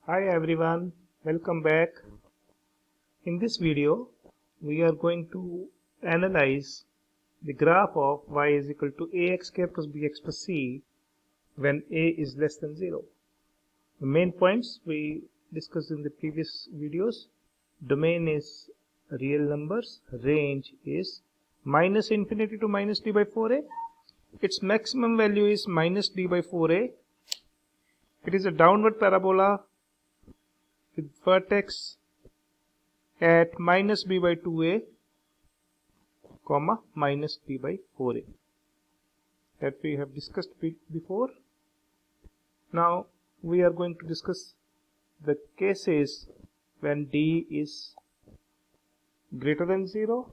Hi everyone, welcome back. In this video, we are going to analyze the graph of y is equal to ax square plus bx plus c when a is less than 0. The main points we discussed in the previous videos: domain is real numbers, range is minus infinity to minus d by 4a, its maximum value is minus d by 4a, it is a downward parabola with vertex at minus b by 2a comma minus d by 4a that we have discussed before. Now we are going to discuss the cases when d is greater than 0.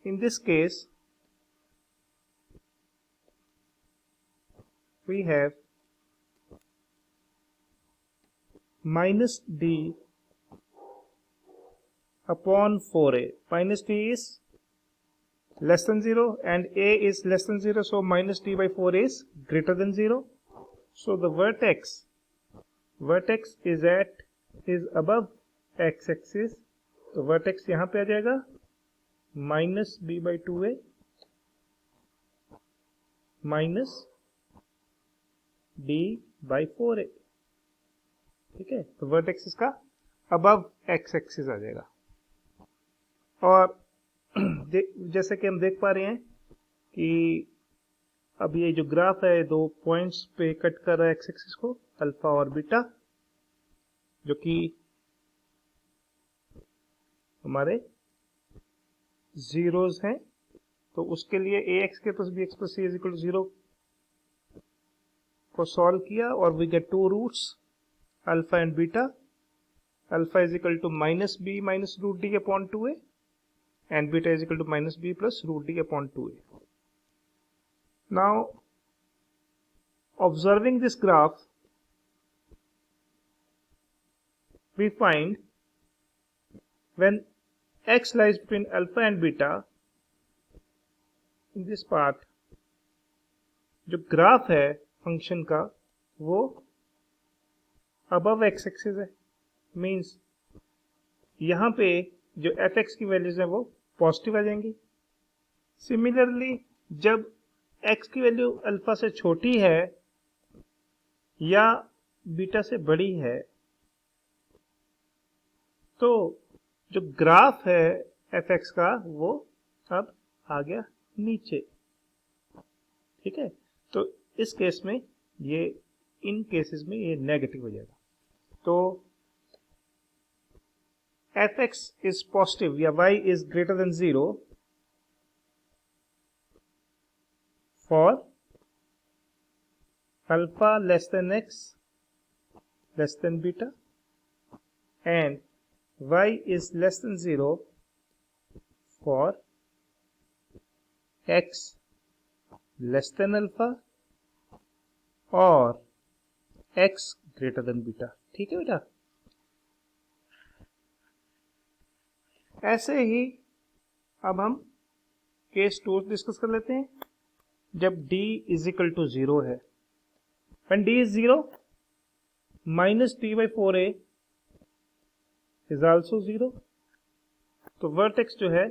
In this case, we have minus d upon 4a. Minus d is less than 0 and a is less than 0, so minus d by 4a is greater than 0. So the vertex is above x-axis, तो vertex यहाँ पे आ जाएगा minus b by 2a minus d by 4a. ठीक है, तो vertex इसका above x-axis आ जाएगा। और जैसे कि हम देख पा रहे हैं कि अब ये जो ग्राफ है दो पॉइंट्स पे कट कर रहा है एक्स एक्सिस को, अल्फा और बीटा, जो कि हमारे जीरोस हैं। तो उसके लिए ए एक्स के plus b x plus c is equal to 0 को सॉल्व किया और we get two roots alpha and beta. Alpha is equal to minus b minus root d upon 2a and beta is equal to minus b plus root d upon 2a. Now, observing this graph, we find when x lies between alpha and beta, in this part, जो graph है function का वो above x axis है, means यहाँ पे जो F x की values है वो पॉजिटिव आ जाएंगी. सिमिलरली जब x की वैल्यू अल्फा से छोटी है या बीटा से बड़ी है तो जो ग्राफ है एफ एक्स का वो अब आ गया नीचे. ठीक है, तो इस केस में ये इन केसेस में ये नेगेटिव हो जाएगा. तो fx is positive या y is greater than 0 for alpha less than x less than beta and y is less than 0 for x less than alpha और x greater than beta. ठीक है बेटा, ऐसे ही अब हम केस 2 डिस्कस कर लेते हैं जब d इज इक्वल टू 0 है. When d is 0 minus d by 4a is also 0. तो वर्टेक्स जो है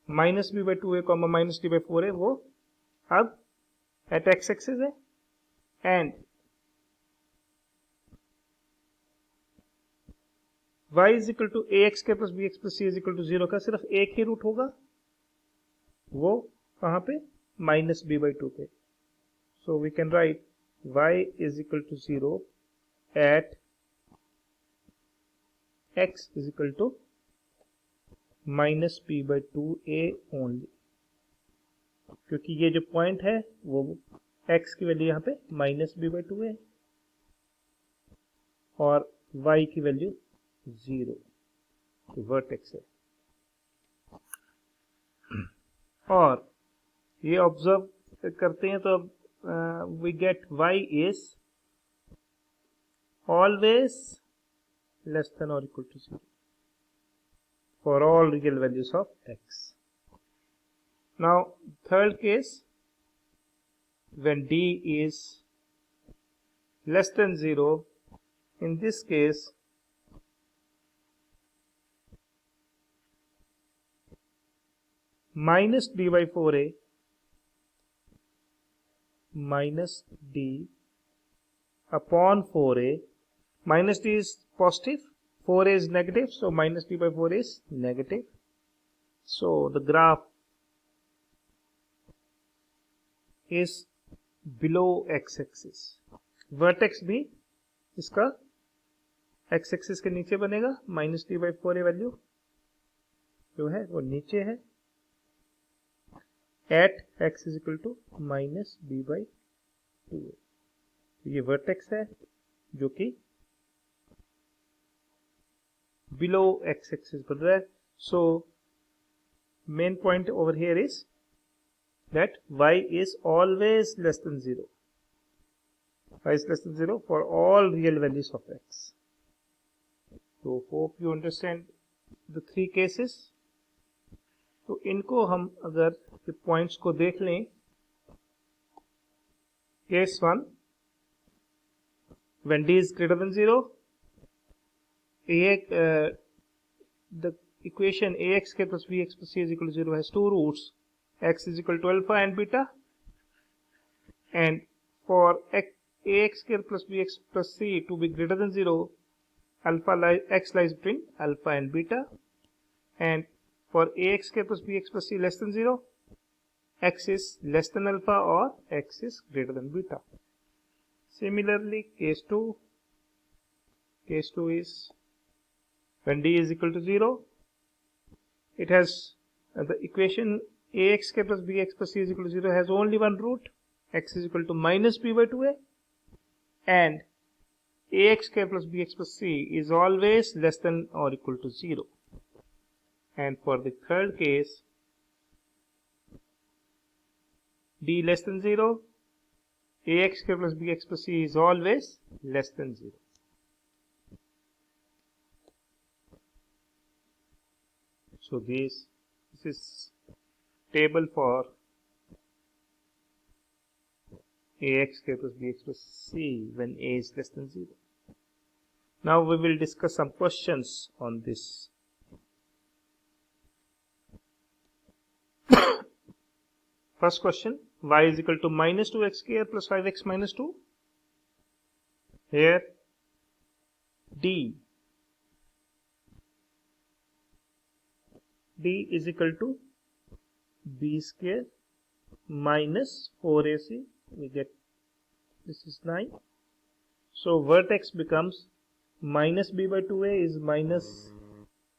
minus b by 2a comma minus d by 4a वो अब एट एक्स एक्सिस है and y is equal to a x के plus b x plus c is equal to 0 का सिर्फ एक ही रूट होगा, वो कहां पे माइनस बी बाई 2 पे. So we can write y is equal to 0 at x is equal to minus b by 2a only, क्योंकि ये जो पॉइंट है वो x की वैल्यू यहाँ पे माइनस बी बाई 2 है और y की वैल्यू 0 वर्टेक्स है. और ये ऑब्जर्व करते हैं तो we get y is always less than और equal to 0 for all real values of x. Now third case, when d is less than 0, in this case minus d by 4a minus d upon 4a, minus d is positive, 4a is negative, so minus d by 4 is negative. So the graph is below x-axis. Vertex भी इसका x axis के नीचे बनेगा, minus d by 4 value जो है वो नीचे है at x is equal to minus d by 2। ये वर्टेक्स है जो कि बिलो एक्स एक्सिस बन रहा है। So main point over here is that y is always less than 0. Y is less than 0 for all real values of x. So hope you understand the three cases. तो इनको हम अगर points को देख लें, case 1 when d is greater than 0, the equation ax square plus bx plus c is equal to 0 has two roots, x is equal to alpha and beta, and for ax square plus bx plus c to be greater than 0, x lies between alpha and beta, and for ax square plus bx plus c less than 0, x is less than alpha or x is greater than beta. Similarly, case 2 is when d is equal to 0, it has the equation ax square plus bx plus c is equal to 0 has only one root, x is equal to minus b by 2a, and ax square plus bx plus c is always less than or equal to 0. And for the third case, d less than 0, ax square plus bx plus c is always less than 0. So this is table for ax square plus bx plus c when a is less than 0. Now we will discuss some questions on this. First question, y is equal to minus 2x square plus 5x minus 2. Here d is equal to b square minus 4ac, we get this is 9. So vertex becomes minus b by 2a is minus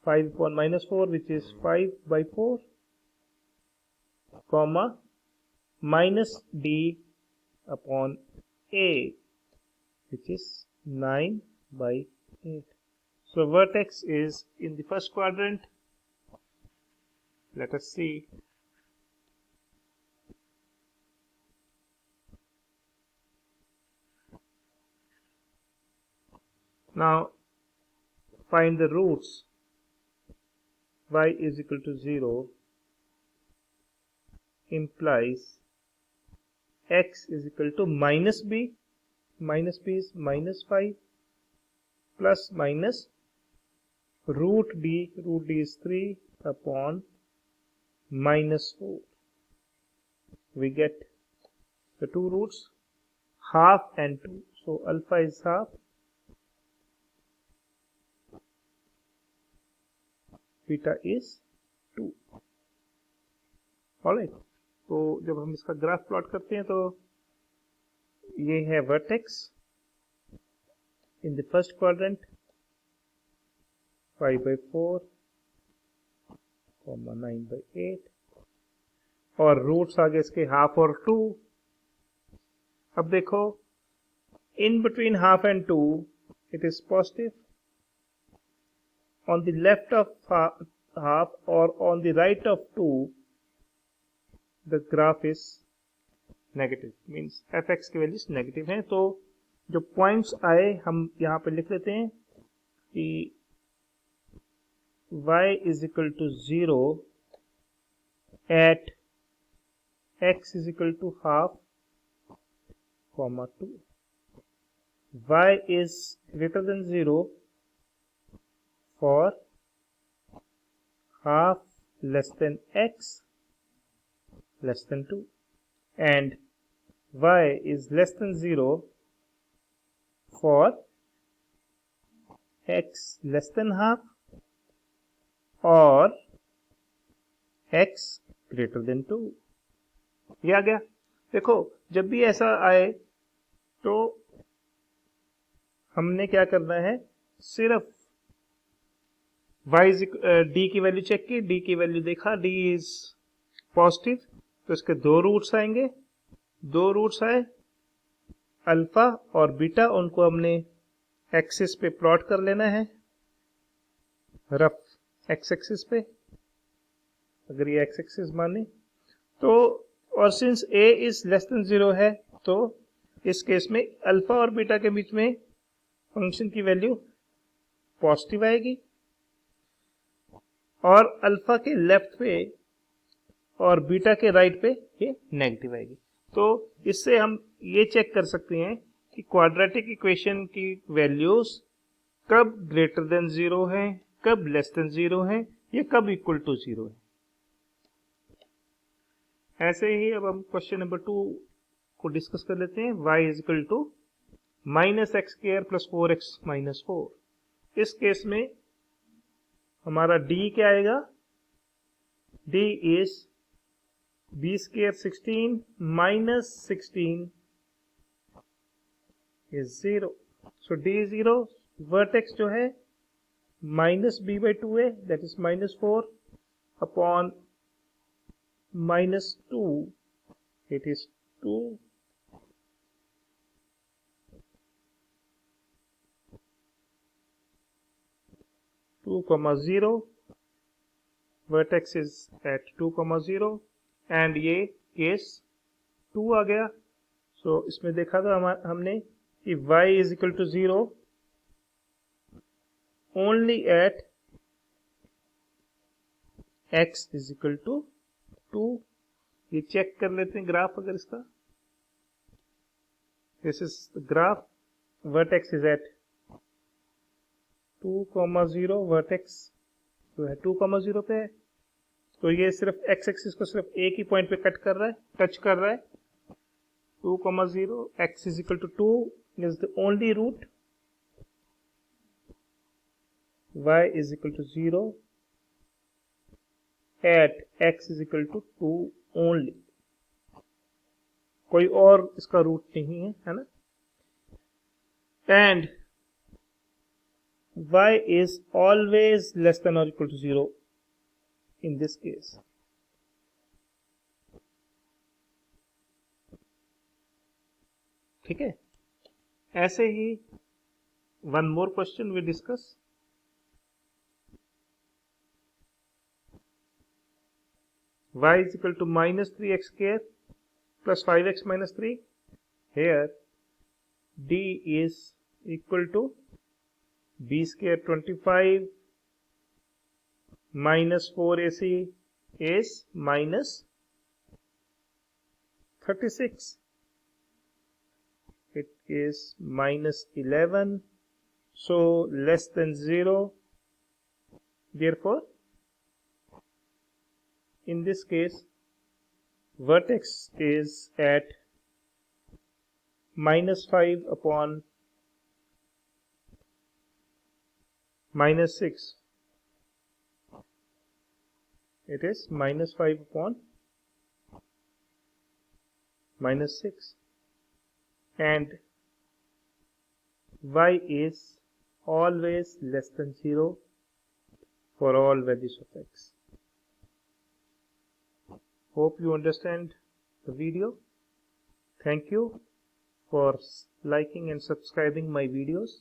5 upon minus 4, which is 5 by 4, comma minus d upon a, which is 9 by 8. So vertex is in the first quadrant. Let us see. Now find the roots. Y is equal to 0 implies x is equal to minus b is minus 5 plus minus root d is 3 upon minus 4. We get the two roots, half and 2. So alpha is half, beta is 2. Alright, तो जब हम इसका graph plot करते हैं तो ये है vertex in the first quadrant 5 by 4, 9 by 8, और रूट्स आगे इसके हाफ और 2. अब देखो in between half and 2 it is positive, on the left of half or on the right of 2 the graph is negative, means fx की values negative हैं. तो जो पॉइंट्स आए हम यहाँ पे लिख लेते हैं कि y is equal to 0 at x is equal to half, 2. y is greater than 0 for half less than x less than 2, and y is less than 0 for x less than half और x greater than 2। ये आ गया। देखो जब भी ऐसा आए तो हमने क्या करना है, सिर्फ y d की वैल्यू चेक की, d की वैल्यू देखा, d इज पॉजिटिव, तो इसके दो रूट्स आएंगे, दो रूट्स आए अल्फा और बीटा, उनको हमने एक्सिस पे प्लॉट कर लेना है, रफ एक्स एक्सिस पे, अगर ये एक्स एक्सिस माने तो। और since a is less than 0 है तो इस केस में अल्फा और बीटा के बीच में फंक्शन की वैल्यू पॉजिटिव आएगी और अल्फा के लेफ्ट पे और बीटा के राइट पे ये नेगेटिव आएगी। तो इससे हम ये चेक कर सकते हैं कि क्वाड्रेटिक इक्वेशन की वैल्यूज कब ग्रेटर देन 0 है, कब लेस देन 0 है, या कब इक्वल टू 0 है। ऐसे ही अब हम क्वेश्चन नंबर 2 को डिस्कस कर लेते हैं। y is equal to minus x square plus 4x minus 4। इस केस में हमारा d क्या आएगा, d is b square 16 minus 16 is 0। So d is 0, vertex जो है माइनस b बाई 2 है, that is minus 4 upon minus 2, it is 2 0, vertex is at 2, 0 and ये case 2 आ गया। सो इसमें देखा था हमने कि y is equal to 0 only at x is equal to 2। ये चेक कर लेते हैं ग्राफ, अगर इसका, this is the graph, vertex is at 2, 0, vertex जो है 2, 0 पे है, तो ये सिर्फ एक्स एक्सिस को सिर्फ एक ही पॉइंट पे कट कर रहा है, टच कर रहा है। 2, 0, x is equal to 2 is the only root, y is equal to 0 at x is equal to 2 only, कोई और इसका रूट नहीं है ना। And y is always less than or equal to 0 in this case। ठीक है, ऐसे ही one more question we discuss. y is equal to minus 3x square plus 5x minus 3. Here d is equal to b square 25 minus 4ac is minus 36. It is minus 11, so less than 0. Therefore, in this case, vertex is at minus 5 upon minus 6. It is minus 5 upon minus 6. And y is always less than 0 for all values of x. Hope you understand the video. Thank you for liking and subscribing my videos.